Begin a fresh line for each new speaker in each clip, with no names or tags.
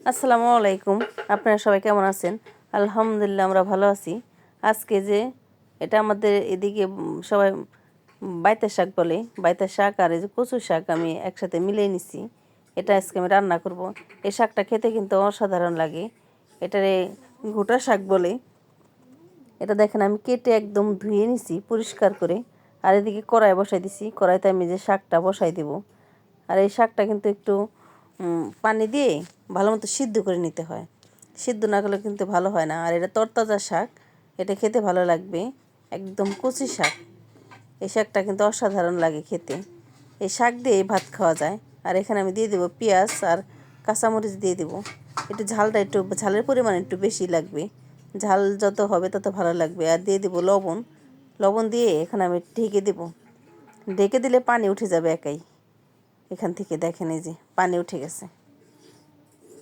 আসসালামু আলাইকুম। আপনারা সবাই কেমন আছেন? আলহামদুলিল্লাহ আমরা ভালো আছি। আজকে যে এটা আমাদের এদিকে সবাই বাইতা শাক বলে, বাইতা শাক আর এই যে কচু শাক আমি একসাথে মিলিয়ে নিছি। এটা আজকে আমি রান্না করব। এই শাকটা খেতে কিন্তু অসাধারণ লাগে। এটারে গোটা শাক বলে। এটা দেখেন আমি কেটে একদম ধুয়ে নিছি পরিষ্কার করে। আর এদিকে কড়াই বসাই দিছি। কড়াইতে আমি যে শাকটা বসাই দেব। আর এই শাকটা কিন্তু একটু পানি দিয়ে ভালো মতো সিদ্ধ করে নিতে হয়। সিদ্ধ না করলে কিন্তু ভালো হয় না। আর এটা তরতাজা শাক, এটা খেতে ভালো লাগবে। একদম কচি শাক। এই শাকটা কিন্তু অসাধারণ লাগে খেতে। এই শাক দিয়ে ভাত খাওয়া যায়। আর এখানে আমি দিয়ে দেবো পেঁয়াজ আর কাঁচামরিচ দিয়ে দেবো। একটু ঝালটা একটু ঝালের পরিমাণ একটু বেশি লাগবে। ঝাল যত হবে তত ভালো লাগবে। আর দিয়ে দেবো লবণ। লবণ দিয়ে এখানে আমি ঢেকে দেবো। ঢেকে দিলে পানি উঠে যাবে একাই। এখান থেকে দেখেন এই যে পানি উঠে গেছে।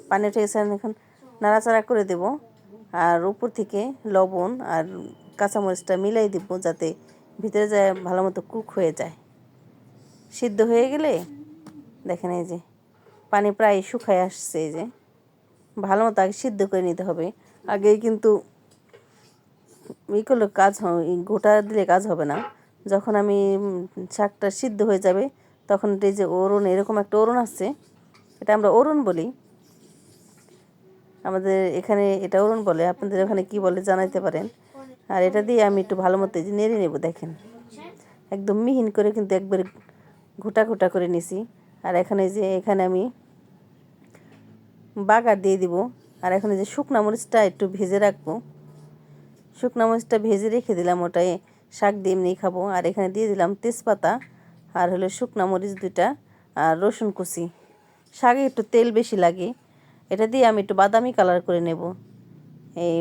পানি উঠে গেছে, এখন নাড়াচাড়া করে দেব। আর উপর থেকে লবণ আর কাঁচামরিচটা মিলাই দেবো যাতে ভিতরে যায় ভালো মতো কুক হয়ে যায়। সিদ্ধ হয়ে গেলে দেখেন এই যে পানি প্রায় শুকায় আসছে। এই যে ভালো মতো আগে সিদ্ধ করে নিতে হবে। আগেই কিন্তু করলে কাজ গোটা দিলে কাজ হবে না। যখন আমি শাকটা সিদ্ধ হয়ে যাবে তখন এই যে ওরণ, এরকম একটা ওরণ আছে, এটা আমরা ওরণ বলি। আমাদের এখানে এটা ওরণ বলে, আপনাদের ওখানে কি বলে জানাইতে পারেন। আর এটা দিয়ে আমি একটু ভালো মতো নেড়ে নেব। দেখেন একদম মিহিন করে কিন্তু একবারে ঘোটা ঘোটা করে নিছি। আর এখানে আমি বাগার দিয়ে দিব। আর এখানে যে শুকনা মরিচটা একটু ভেজে রাখবো, শুকনা মরিচটা ভেজে রেখে দিলাম, ওটাই শাক দিয়ে এমনি খাবো। আর এখানে দিয়ে দিলাম তেজপাতা আর হলো শুকনা মরিচ 2টা আর রসুন কুচি। শাকে একটু তেল বেশি লাগে। এটা দিয়ে আমি একটু বাদামি কালার করে নেব। এই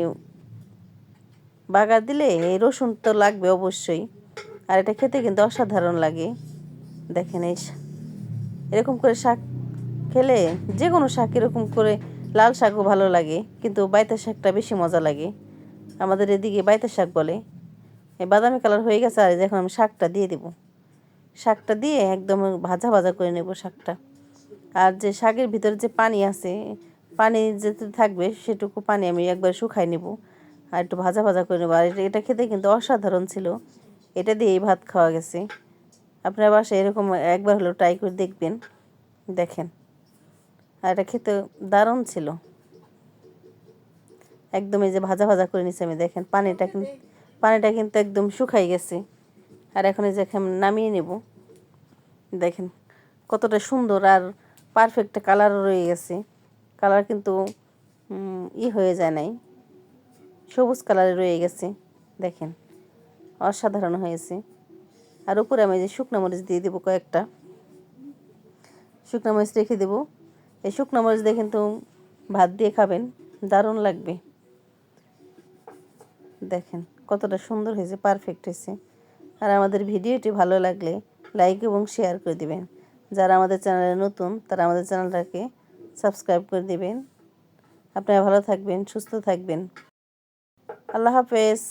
বাগার দিলে এই রসুন তো লাগবে অবশ্যই। আর এটা খেতে কিন্তু অসাধারণ লাগে। দেখেন এরকম করে শাক খেলে, যে কোনো শাক এরকম করে, লাল শাকও ভালো লাগে কিন্তু বাইতা শাকটা বেশি মজা লাগে। আমাদের এদিকে বাইতা শাক বলে। এই বাদামি কালার হয়ে গেছে। আর এখন আমি শাকটা দিয়ে দেব। শাকটা দিয়ে একদম ভাজা ভাজা করে নেব শাকটা। আর যে শাকের ভিতরে যে পানি আছে, পানি যেতে থাকবে সেটুকু পানি আমি একবার শুকাই নেব। আর একটু ভাজা ভাজা করে নেবো। আর এটা খেতে কিন্তু অসাধারণ ছিল। এটা দিয়েই ভাত খাওয়া গেছে। আপনার বাসায় এরকম একবার হলেও ট্রাই করে দেখবেন। দেখেন, আর এটা খেতে দারুণ ছিল। একদম এই যে ভাজা ভাজা করে নিচ্ছি আমি। দেখেন পানিটা কিন্তু একদম শুকাই গেছে। আর এখন এই যে নামিয়ে নেব। দেখেন কতটা সুন্দর আর পারফেক্ট কালারও রয়ে গেছে। কালার কিন্তু হয়ে যায় নাই, সবুজ কালারে রয়ে গেছে। দেখেন অসাধারণ হয়েছে। আর উপরে আমি যে শুকনো মরিচ দিয়ে দেবো কয়েকটা। শুকনো মরিচ রেখে দেবো। এই শুকনো মরিচ দিয়ে কিন্তু ভাত দিয়ে খাবেন, দারুণ লাগবে। দেখেন কতটা সুন্দর হয়েছে, পারফেক্ট হয়েছে। আর আমাদের ভিডিওটি ভালো লাগলে লাইক এবং শেয়ার করে দিবেন। যারা আমাদের চ্যানেলে নতুন তারা আমাদের চ্যানেলটাকে সাবস্ক্রাইব করে দিবেন। আপনারা ভালো থাকবেন, সুস্থ থাকবেন। আল্লাহ হাফেজ।